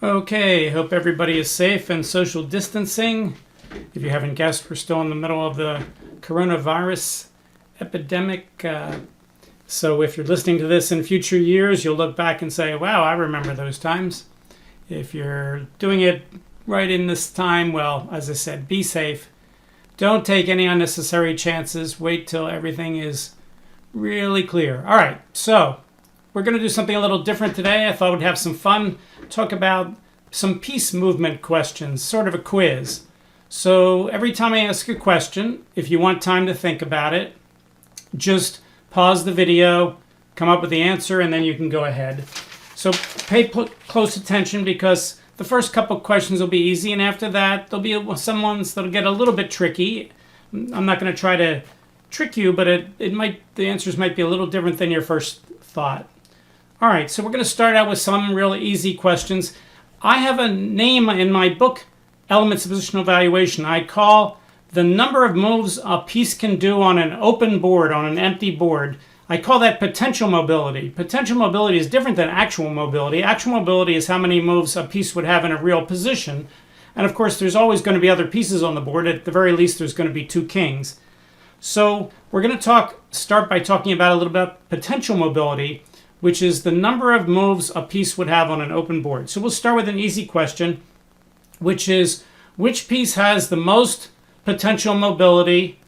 Okay, hope everybody is safe and social distancing. If you haven't guessed, we're still in the middle of the coronavirus epidemic. So if you're listening to this in future years, you'll look back and say, wow, I remember those times. If you're doing it right in this time, well, as I said, be safe. Don't take any unnecessary chances. Wait till everything is really clear. All right, so we're going to do something a little different today. I thought we'd have some fun, talk about some peace movement questions, sort of a quiz. So every time I ask a question, if you want time to think about it, just pause the video, come up with the answer, and then you can go ahead. So pay close attention because the first couple questions will be easy, and after that, there'll be some ones that'll get a little bit tricky. I'm not going to try to trick you, but the answers might be a little different than your first thought. All right, so we're going to start out with some really easy questions. I have a name in my book, Elements of Positional Evaluation. I call the number of moves a piece can do on an open board, on an empty board. I call that potential mobility. Potential mobility is different than actual mobility. Actual mobility is how many moves a piece would have in a real position. And of course, there's always going to be other pieces on the board. At the very least, there's going to be two kings. So we're going to start by talking about a little bit about potential mobility, which is the number of moves a piece would have on an open board. So we'll start with an easy question, which is which piece has the most potential mobility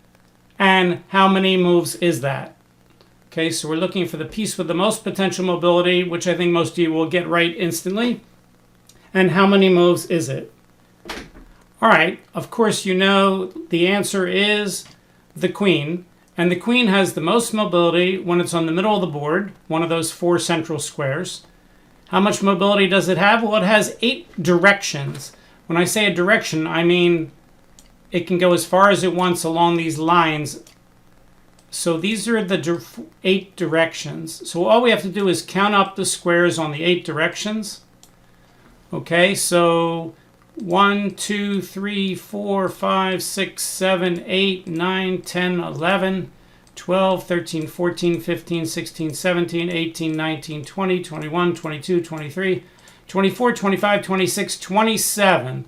and how many moves is that? Okay, so we're looking for the piece with the most potential mobility, which I think most of you will get right instantly. And how many moves is it? All right, of course you know the answer is the queen. And the queen has the most mobility when it's on the middle of the board, one of those four central squares. How much mobility does it have? Well, it has 8 directions. When I say a direction, I mean it can go as far as it wants along these lines. So these are the 8 directions. So all we have to do is count up the squares on the 8 directions. Okay, so 1, 2, 3, 4, 5, 6, 7, 8, 9, 10, 11, 12, 13, 14, 15, 16, 17, 18, 19, 20, 21, 22, 23, 24, 25, 26, 27.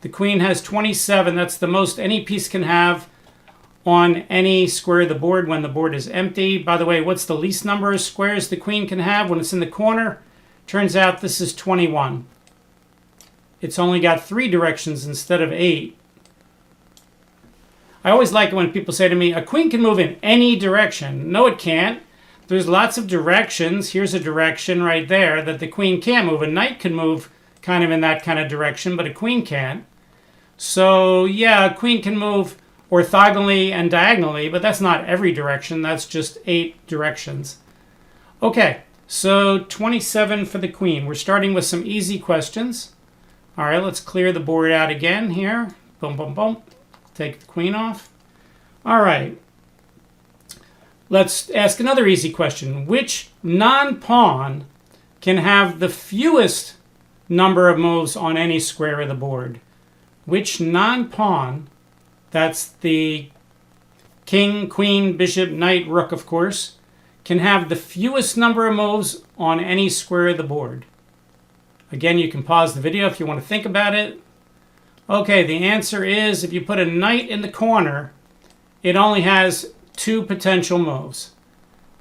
The queen has 27. That's the most any piece can have on any square of the board when the board is empty. By the way, what's the least number of squares the queen can have when it's in the corner? Turns out this is 21. It's only got 3 directions instead of 8. I always like it when people say to me, a queen can move in any direction. No, it can't. There's lots of directions. Here's a direction right there that the queen can't move. A knight can move kind of in that kind of direction, but a queen can't. So yeah, a queen can move orthogonally and diagonally, but that's not every direction. That's just 8 directions. Okay, so 27 for the queen. We're starting with some easy questions. All right, let's clear the board out again here. Boom, boom, boom. Take the queen off. All right. Let's ask another easy question. Which non-pawn can have the fewest number of moves on any square of the board? Which non-pawn, that's the king, queen, bishop, knight, rook, of course, can have the fewest number of moves on any square of the board? Again, you can pause the video if you want to think about it. Okay, the answer is if you put a knight in the corner, it only has 2 potential moves.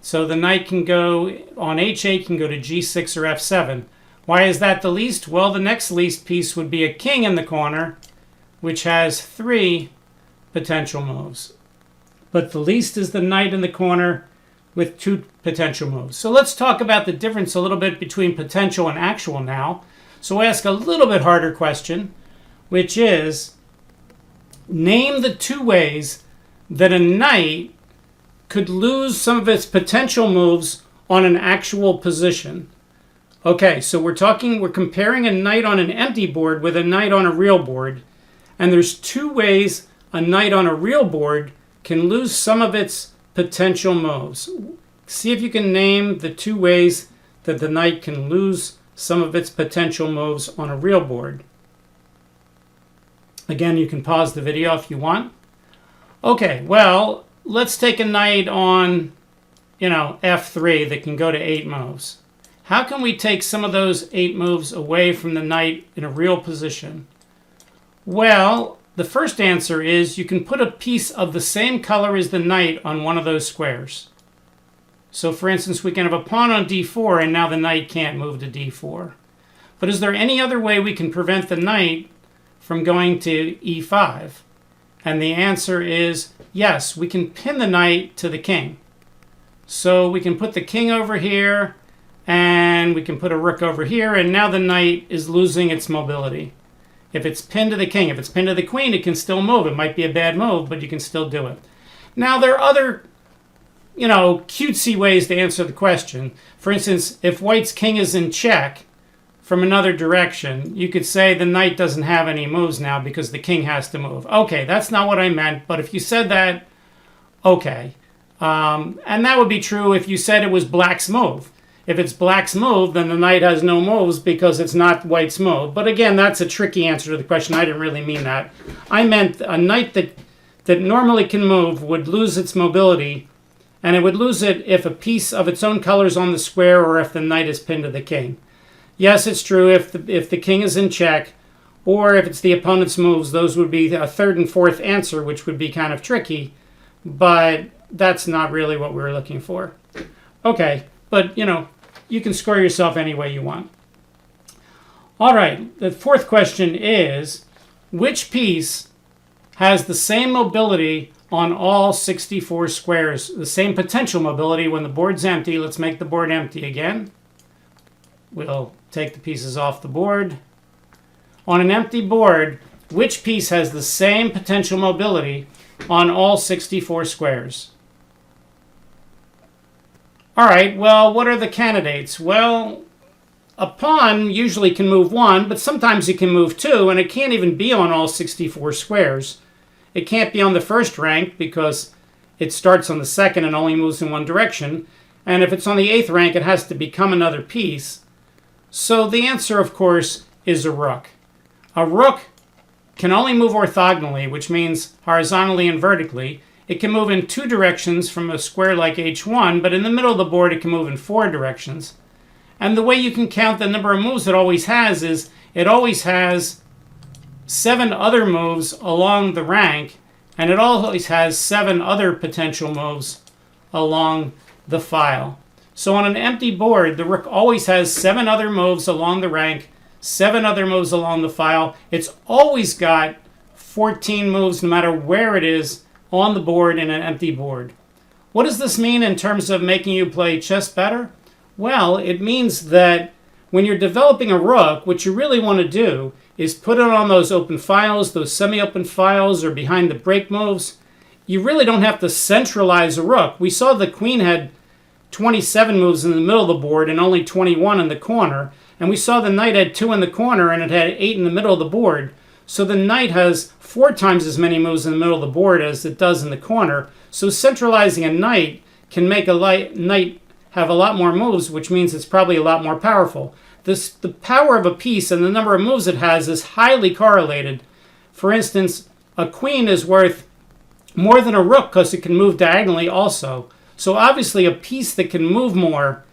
So the knight can go on h8, can go to g6 or f7. Why is that the least? Well, the next least piece would be a king in the corner, which has 3 potential moves. But the least is the knight in the corner with 2 potential moves. So let's talk about the difference a little bit between potential and actual now. So we'll ask a little bit harder question, which is, name the 2 ways that a knight could lose some of its potential moves on an actual position. Okay, so we're comparing a knight on an empty board with a knight on a real board, and there's 2 ways a knight on a real board can lose some of its potential moves. See if you can name the 2 ways that the knight can lose some of its potential moves on a real board. Again, you can pause the video if you want. Okay, well, let's take a knight on, f3 that can go to 8 moves. how can we take some of those 8 moves away from the knight in a real position? Well, the first answer is you can put a piece of the same color as the knight on one of those squares. So for instance, we can have a pawn on d4 and now the knight can't move to d4. But is there any other way we can prevent the knight from going to e5? And the answer is yes, we can pin the knight to the king. So we can put the king over here and we can put a rook over here, and now the knight is losing its mobility. If it's pinned to the king, if it's pinned to the queen, it can still move. It might be a bad move, but you can still do it. Now there are other, cutesy ways to answer the question. For instance, if white's king is in check from another direction, you could say the knight doesn't have any moves now because the king has to move. Okay, that's not what I meant, but if you said that, okay. And that would be true if you said it was black's move. If it's black's move, then the knight has no moves because it's not white's move. But again, that's a tricky answer to the question. I didn't really mean that. I meant a knight that normally can move would lose its mobility, and it would lose it if a piece of its own color is on the square or if the knight is pinned to the king. Yes, it's true if the king is in check, or if it's the opponent's moves, those would be a third and fourth answer, which would be kind of tricky, but that's not really what we're looking for. Okay, but you can score yourself any way you want. All right, the fourth question is, which piece has the same mobility on all 64 squares, the same potential mobility when the board's empty? Let's make the board empty again. We'll take the pieces off the board. On an empty board, which piece has the same potential mobility on all 64 squares? All right, well, what are the candidates? Well, a pawn usually can move 1, but sometimes it can move 2, and it can't even be on all 64 squares. It can't be on the first rank because it starts on the second and only moves in one direction. And if it's on the 8th rank, it has to become another piece. So the answer, of course, is a rook. A rook can only move orthogonally, which means horizontally and vertically. It can move in 2 directions from a square like h1, but in the middle of the board it can move in 4 directions. And the way you can count the number of moves it always has is it always has 7 other moves along the rank, and it always has 7 other potential moves along the file. So on an empty board, the rook always has 7 other moves along the rank, 7 other moves along the file. It's always got 14 moves no matter where it is on the board in an empty board. What does this mean in terms of making you play chess better? Well, it means that when you're developing a rook, what you really want to do is put it on those open files, those semi-open files, or behind the break moves. You really don't have to centralize a rook. We saw the queen had 27 moves in the middle of the board and only 21 in the corner. And we saw the knight had 2 in the corner and it had 8 in the middle of the board. So the knight has 4 times as many moves in the middle of the board as it does in the corner. So centralizing a knight can make a knight have a lot more moves, which means it's probably a lot more powerful. The power of a piece and the number of moves it has is highly correlated. For instance, a queen is worth more than a rook because it can move diagonally also. So obviously a piece that can move more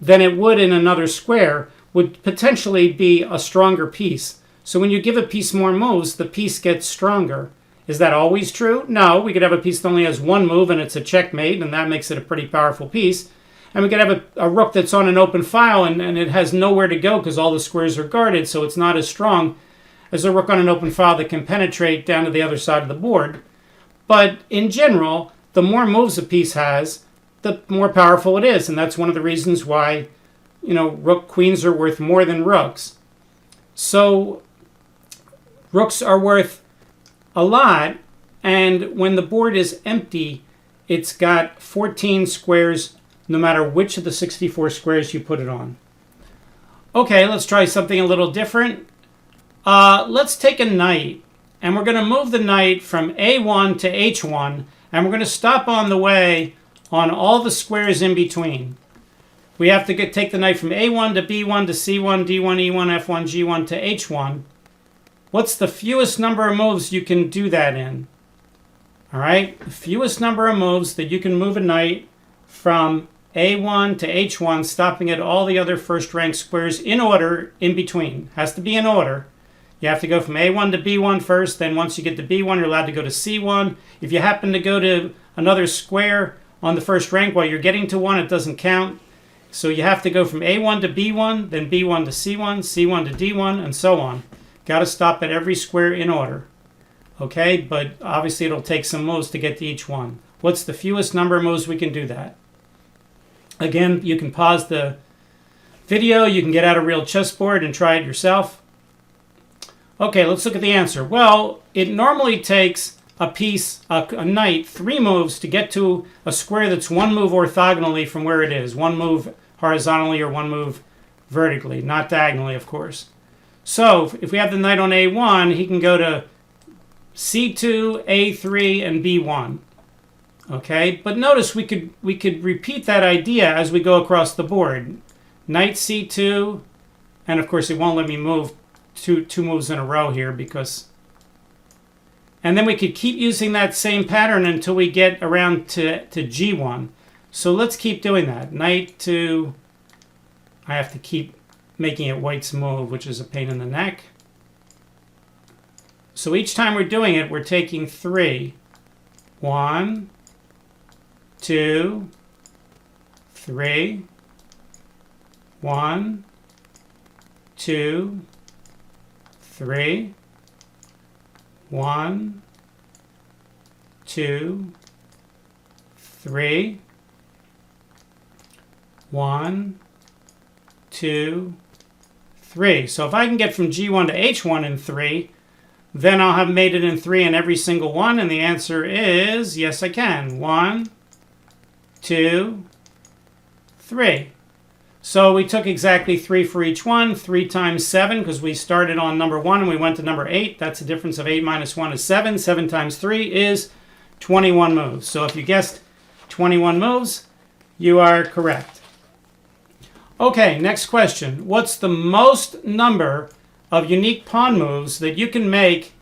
than it would in another square would potentially be a stronger piece. So when you give a piece more moves, the piece gets stronger. Is that always true? No, we could have a piece that only has 1 move and it's a checkmate, and that makes it a pretty powerful piece. And we could have a rook that's on an open file and it has nowhere to go because all the squares are guarded, so it's not as strong as a rook on an open file that can penetrate down to the other side of the board. But in general, the more moves a piece has, the more powerful it is. And that's one of the reasons why, rook queens are worth more than rooks. So rooks are worth a lot, and when the board is empty, it's got 14 squares no matter which of the 64 squares you put it on. Okay, let's try something a little different. Let's take a knight, and we're going to move the knight from A1 to H1, and we're going to stop on the way on all the squares in between. We have to take the knight from A1 to B1 to C1, D1, E1, F1, G1 to H1. What's the fewest number of moves you can do that in? All right, the fewest number of moves that you can move a knight from A1 to H1, stopping at all the other first-rank squares in order in between. Has to be in order. You have to go from A1 to B1 first, then once you get to B1, you're allowed to go to C1. If you happen to go to another square on the first rank while you're getting to one, it doesn't count. So you have to go from A1 to B1, then B1 to C1, C1 to D1, and so on. Got to stop at every square in order. Okay, but obviously it'll take some moves to get to each one. What's the fewest number of moves we can do that? Again, you can pause the video, you can get out a real chessboard and try it yourself. Okay, let's look at the answer. Well, it normally takes a piece, a knight, 3 moves to get to a square that's 1 move orthogonally from where it is. 1 move horizontally or 1 move vertically, not diagonally, of course. So if we have the knight on A1, he can go to C2, A3, and B1. Okay, but notice we could repeat that idea as we go across the board. Knight C2, and of course it won't let me move two moves in a row here because... And then we could keep using that same pattern until we get around to G1. So let's keep doing that. Knight to... I have to keep making it white's move, which is a pain in the neck. So each time we're doing it, we're taking 3. 1, 2, 3. 1, 2, 3. 1, 2, 3. 1, 2, 3. So if I can get from G1 to H1 in 3, then I'll have made it in 3 in every single one, and the answer is yes, I can. 1, 2, 3. So we took exactly 3 for each one. 3 times 7, because we started on number 1 and we went to number 8. That's a difference of 8 minus 1 is 7. 7 times 3 is 21 moves. So if you guessed 21 moves, you are correct. Okay, next question. What's the most number of unique pawn moves that you can make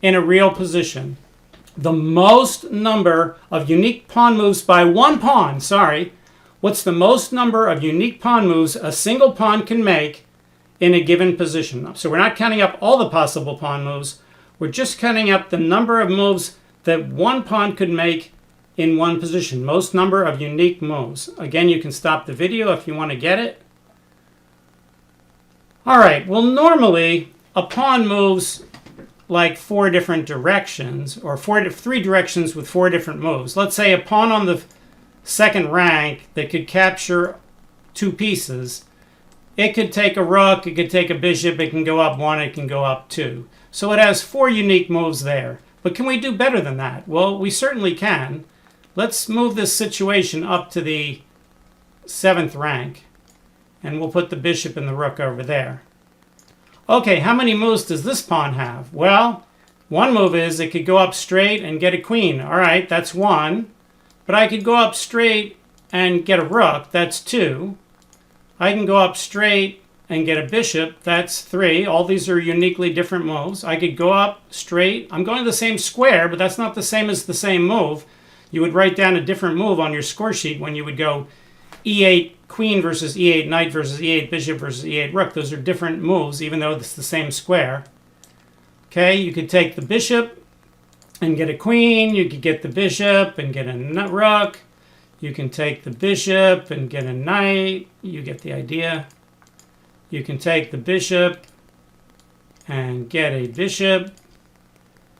in a real position? The most number of unique pawn moves by one pawn, What's the most number of unique pawn moves a single pawn can make in a given position? So we're not counting up all the possible pawn moves. We're just counting up the number of moves that one pawn could make in one position. Most number of unique moves. Again, you can stop the video if you want to get it. All right, well, normally a pawn moves like 4 different directions, or 3 directions with 4 different moves. Let's say a pawn on the second rank that could capture 2 pieces. It could take a rook, it could take a bishop, it can go up 1, it can go up 2. So it has 4 unique moves there. But can we do better than that? Well, we certainly can. Let's move this situation up to the 7th rank. And we'll put the bishop and the rook over there. Okay, how many moves does this pawn have? Well, one move is it could go up straight and get a queen. All right, that's 1. But I could go up straight and get a rook. That's 2. I can go up straight and get a bishop. That's 3. All these are uniquely different moves. I could go up straight. I'm going to the same square, but that's not the same as the same move. You would write down a different move on your score sheet when you would go E8 queen versus E8 knight versus E8 bishop versus E8 rook. Those are different moves, even though it's the same square. Okay, you could take the bishop and get a queen. You could get the bishop and get a rook. You can take the bishop and get a knight. You get the idea. You can take the bishop and get a bishop.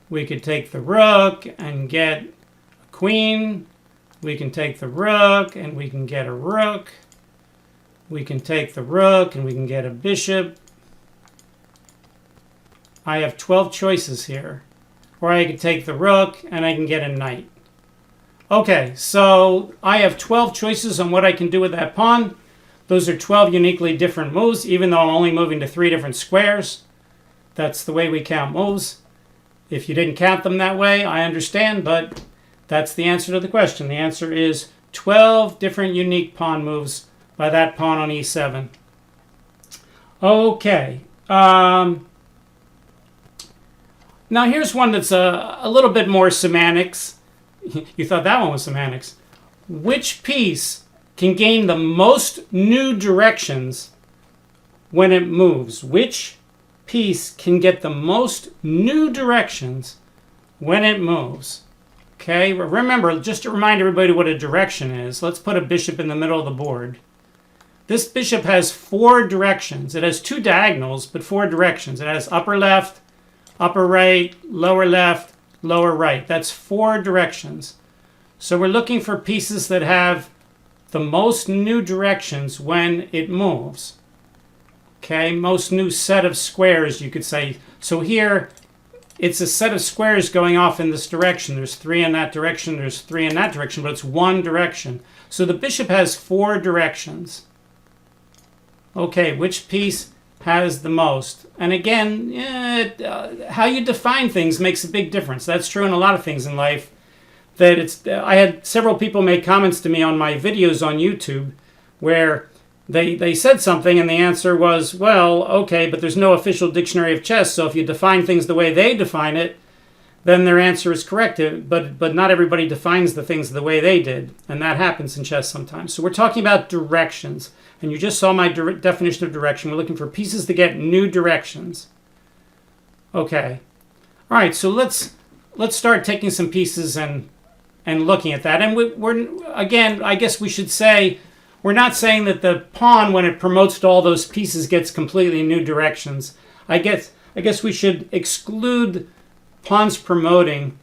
We could take the rook and get a queen. We can take the rook and we can get a rook. We can take the rook and we can get a bishop. I have 12 choices here. Or I could take the rook and I can get a knight. Okay, so I have 12 choices on what I can do with that pawn. Those are 12 uniquely different moves, even though I'm only moving to 3 different squares. That's the way we count moves. If you didn't count them that way, I understand, but that's the answer to the question. The answer is 12 different unique pawn moves by that pawn on e7. Okay. Now here's one that's a little bit more semantics. You thought that one was semantics. Which piece can gain the most new directions when it moves? Which piece can get the most new directions when it moves? Okay, remember, just to remind everybody what a direction is, let's put a bishop in the middle of the board. This bishop has 4 directions. It has 2 diagonals, but 4 directions. It has upper left, upper right, lower left, lower right. That's 4 directions. So we're looking for pieces that have the most new directions when it moves. Okay, most new set of squares, you could say. So here, it's a set of squares going off in this direction. There's 3 in that direction, there's 3 in that direction, but it's one direction. So the bishop has 4 directions. Okay, which piece has the most? And again, how you define things makes a big difference. That's true in a lot of things in life. I had several people make comments to me on my videos on YouTube where they said something and the answer was, well, okay, but there's no official dictionary of chess, so if you define things the way they define it, then their answer is correct. But not everybody defines the things the way they did, and that happens in chess sometimes. So we're talking about directions, and you just saw my definition of direction. We're looking for pieces to get new directions. Okay. All right, so let's start taking some pieces and looking at that. And we're again, I guess we should say, we're not saying that the pawn, when it promotes to all those pieces, gets completely new directions. I guess we should exclude pawns promoting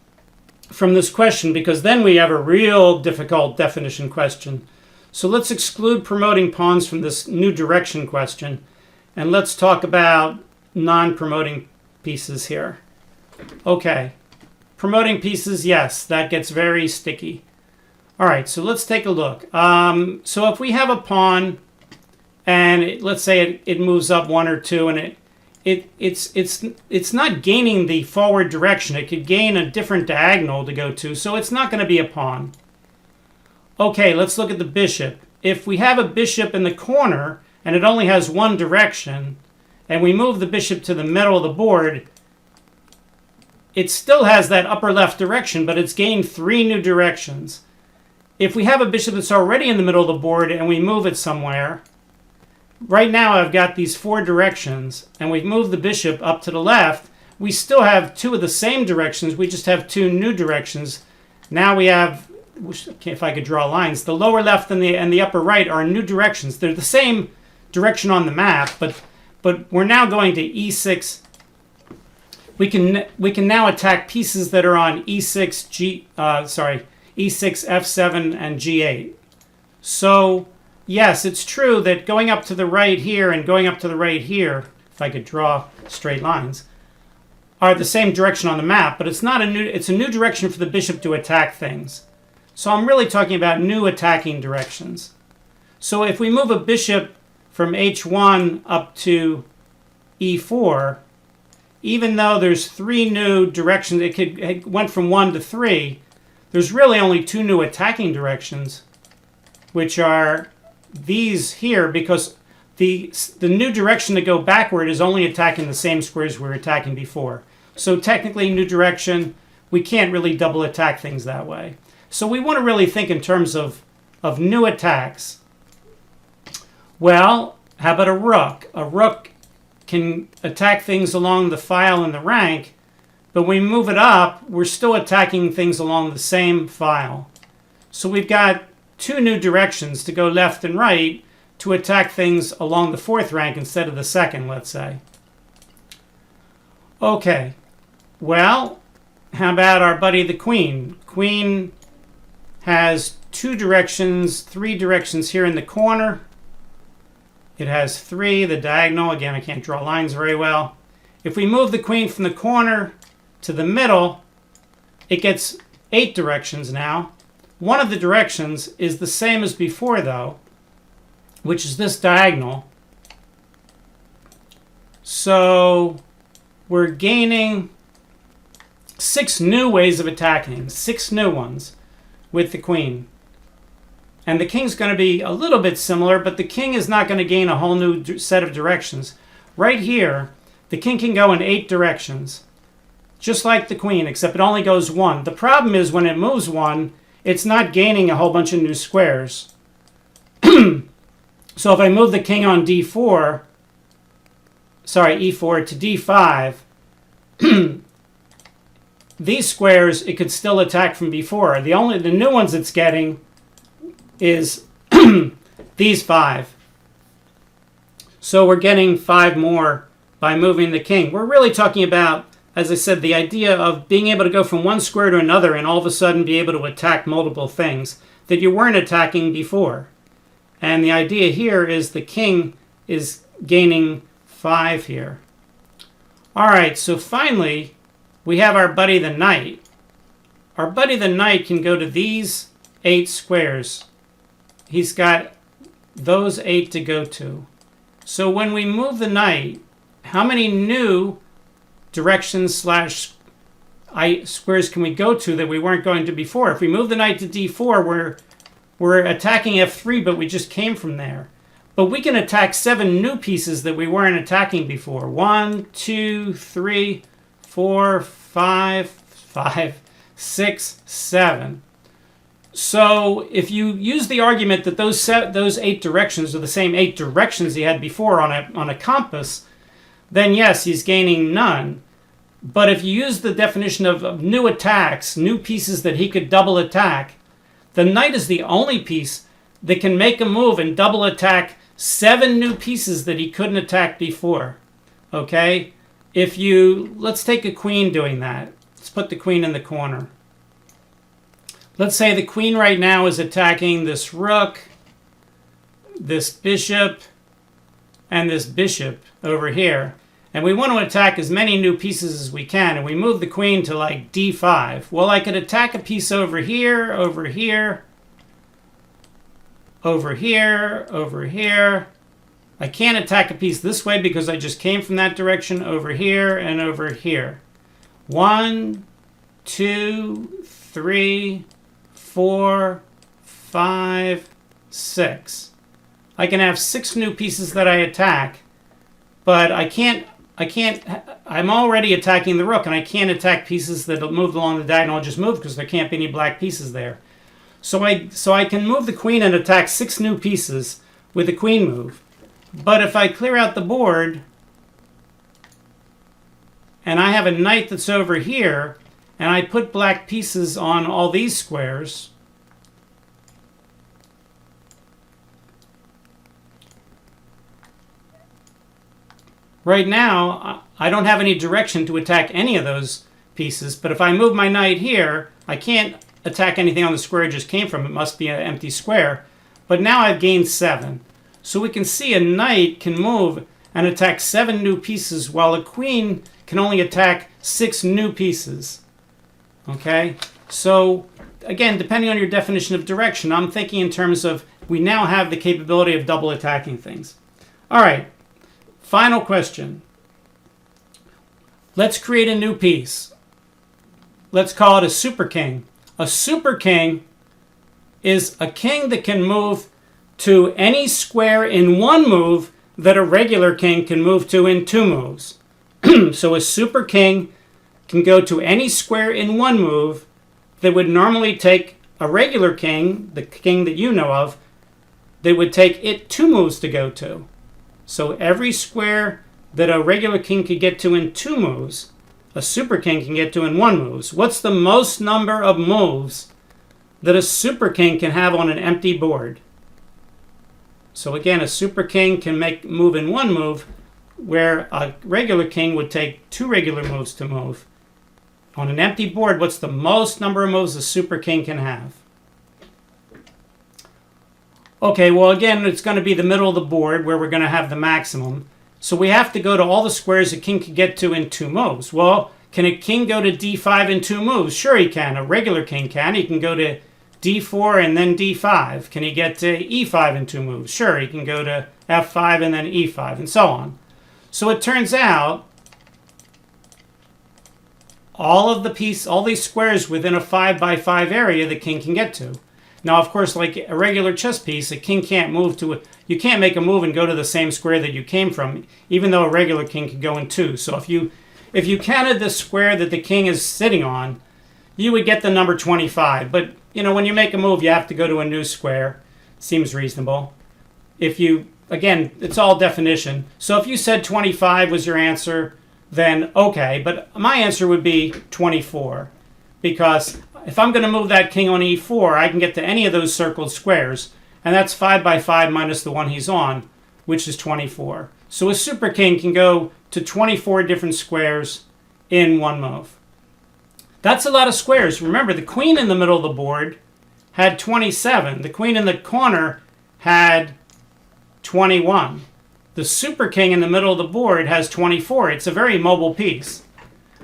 from this question, because then we have a real difficult definition question. So let's exclude promoting pawns from this new direction question, and let's talk about non-promoting pieces here. Okay, promoting pieces, yes, that gets very sticky. All right, so let's take a look. So if we have a pawn, and let's say it moves up 1 or 2, and it's not gaining the forward direction. It could gain a different diagonal to go to, so it's not going to be a pawn. Okay, let's look at the bishop. If we have a bishop in the corner and it only has one direction, and we move the bishop to the middle of the board, it still has that upper left direction, but it's gained 3 new directions. If we have a bishop that's already in the middle of the board and we move it somewhere, right now I've got these 4 directions, and we've moved the bishop up to the left. We still have 2 of the same directions. We just have 2 new directions. Now we have, if I could draw lines, the lower left and the upper right are new directions. They're the same direction on the map, but we're now going to e6. We can now attack pieces that are on e6, e6, f7, and g8. So yes, it's true that going up to the right here and going up to the right here, if I could draw straight lines, are the same direction on the map, but it's a new direction for the bishop to attack things. So I'm really talking about new attacking directions. So if we move a bishop from h1 up to e4, even though there's 3 new directions, it went from 1 to 3, there's really only 2 new attacking directions, which are these here, because the new direction to go backward is only attacking the same squares we were attacking before. So technically, new direction, we can't really double attack things that way. So we want to really think in terms of new attacks. Well, how about a rook? A rook can attack things along the file and the rank, but when we move it up, we're still attacking things along the same file. So we've got 2 new directions to go left and right to attack things along the 4th rank instead of the 2nd, let's say. Okay, well, how about our buddy the queen? Queen has 2 directions, 3 directions here in the corner. It has 3, the diagonal. Again, I can't draw lines very well. If we move the queen from the corner to the middle, it gets 8 directions now. One of the directions is the same as before, though, which is this diagonal. So we're gaining 6 new ways of attacking, 6 new ones with the queen. And the king's going to be a little bit similar, but the king is not going to gain a whole new set of directions. Right here, the king can go in 8 directions, just like the queen, except it only goes 1. The problem is when it moves 1, it's not gaining a whole bunch of new squares. So if I move the king on e4 to d5, these squares it could still attack from before. The new ones it's getting is these 5. So we're getting 5 more by moving the king. We're really talking about, as I said, the idea of being able to go from one square to another and all of a sudden be able to attack multiple things that you weren't attacking before. And the idea here is the king is gaining 5 here. All right, so finally, we have our buddy the knight. Our buddy the knight can go to these 8 squares. He's got those 8 to go to. So when we move the knight, how many new directions slash squares can we go to that we weren't going to before? If we move the knight to d4, we're attacking f3, but we just came from there. But we can attack 7 new pieces that we weren't attacking before. 1, 2, 3, 4, 5, 6, 7. So if you use the argument that those 8 directions are the same 8 directions he had before on a compass, then yes, he's gaining none. But if you use the definition of new attacks, new pieces that he could double attack, the knight is the only piece that can make a move and double attack 7 new pieces that he couldn't attack before. Okay? Let's take a queen doing that. Let's put the queen in the corner. Let's say the queen right now is attacking this rook, this bishop, and this bishop over here. And we want to attack as many new pieces as we can. And we move the queen to like d5. Well, I could attack a piece over here, over here, over here, over here. I can't attack a piece this way because I just came from that direction, over here and over here. 1, 2, 3, 4, 5, 6. I can have 6 new pieces that I attack, but I'm already attacking the rook, and I can't attack pieces that move along the diagonal. I'll just move because there can't be any black pieces there. So I can move the queen and attack 6 new pieces with the queen move. But if I clear out the board, and I have a knight that's over here, and I put black pieces on all these squares, right now, I don't have any direction to attack any of those pieces, but if I move my knight here, I can't attack anything on the square it just came from. It must be an empty square. But now I've gained 7. So we can see a knight can move and attack 7 new pieces, while a queen can only attack 6 new pieces. Okay? So, again, depending on your definition of direction, I'm thinking in terms of we now have the capability of double attacking things. All right. Final question. Let's create a new piece. Let's call it a super king. A super king is a king that can move to any square in one move that a regular king can move to in 2 moves. So a super king can go to any square in one move that would normally take a regular king, the king that you know of, that would take it 2 moves to go to. So every square that a regular king could get to in 2 moves, a super king can get to in 1 move. What's the most number of moves that a super king can have on an empty board? So again, a super king can move in 1 move, where a regular king would take 2 regular moves to move. On an empty board, what's the most number of moves a super king can have? Okay, well again, it's going to be the middle of the board where we're going to have the maximum. So we have to go to all the squares a king can get to in 2 moves. Well, can a king go to d5 in 2 moves? Sure he can. A regular king can. He can go to d4 and then d5. Can he get to e5 in 2 moves? Sure, he can go to f5 and then e5 and so on. So it turns out all these squares within a 5x5 area the king can get to. Now, of course, like a regular chess piece, a king can't move to it. You can't make a move and go to the same square that you came from, even though a regular king could go in 2. So if you counted the square that the king is sitting on, you would get the number 25. But, when you make a move, you have to go to a new square. Seems reasonable. if you, again, it's all definition. So if you said 25 was your answer, then okay. But my answer would be 24. Because if I'm going to move that king on e4, I can get to any of those circled squares. And that's 5 by 5 minus the one he's on, which is 24. So a super king can go to 24 different squares in one move. That's a lot of squares. Remember, the queen in the middle of the board had 27. The queen in the corner had 21. The super king in the middle of the board has 24. It's a very mobile piece.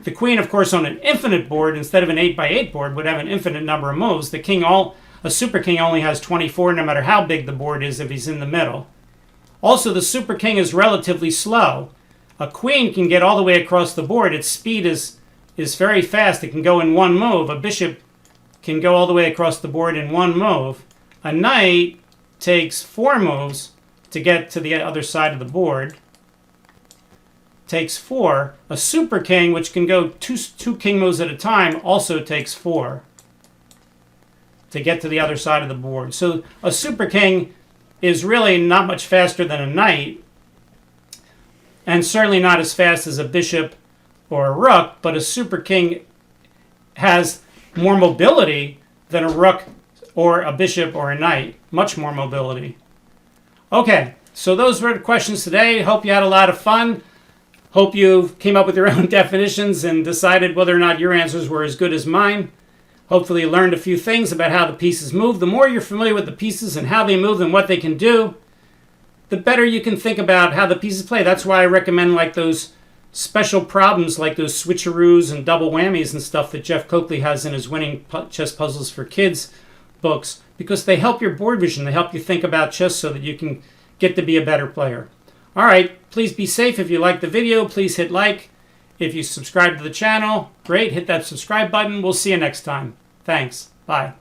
The queen, of course, on an infinite board, instead of an 8 by 8 board, would have an infinite number of moves. A super king only has 24 no matter how big the board is if he's in the middle. Also, the super king is relatively slow. A queen can get all the way across the board. Its speed is very fast. It can go in one move. A bishop can go all the way across the board in one move. A knight takes 4 moves to get to the other side of the board. Takes 4. A super king, which can go two king moves at a time, also takes 4 to get to the other side of the board. So a super king is really not much faster than a knight, and certainly not as fast as a bishop or a rook, but a super king has more mobility than a rook or a bishop or a knight. Much more mobility. Okay, so those were the questions today. Hope you had a lot of fun. Hope you came up with your own definitions and decided whether or not your answers were as good as mine. Hopefully you learned a few things about how the pieces move. The more you're familiar with the pieces and how they move and what they can do, the better you can think about how the pieces play. That's why I recommend like those special problems like those switcheroos and double whammies and stuff that Jeff Coakley has in his Winning Chess Puzzles for Kids books, because they help your board vision. They help you think about chess so that you can get to be a better player. All right, please be safe. If you like the video, please hit like. If you subscribe to the channel, great. Hit that subscribe button. We'll see you next time. Thanks. Bye.